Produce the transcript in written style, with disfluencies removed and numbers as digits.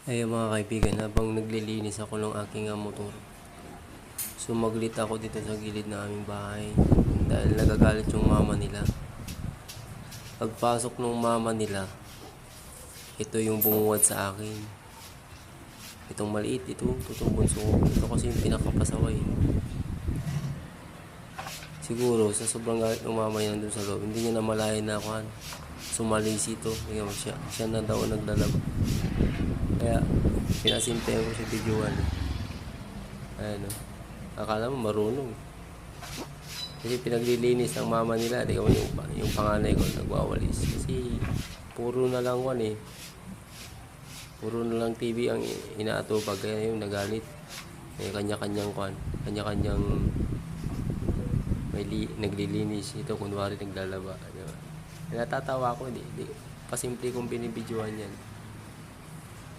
Ayun mga kaibigan, habang naglilinis ako ng aking motor, sumaglit ako dito sa gilid ng aming bahay dahil nagagalit yung mama nila. Pagpasok ng mama nila, ito yung bumuwad sa akin. Itong maliit, itong bunso ko. Ito kasi yung pinakapasaway. Siguro sa sobrang galit ng mama niya nandun sa loob, hindi niya namalayan na ako sumalisi ito. Siya na daw naglalaba. Kaya pinasimpehan ko sa videoan. Ayan o. Akala mo marunong. Kasi pinaglilinis ng mama nila. Di ko yung panganay ko nagwawalis. Kasi puro na lang puro na lang TV ang inaatupag. Kaya yung nagalit. Kanya-kanyang kanya-kanyang naglilinis. Ito kunwari naglalaba. Diba? Natatawa ko. Pasimple kong binibidyoan yan.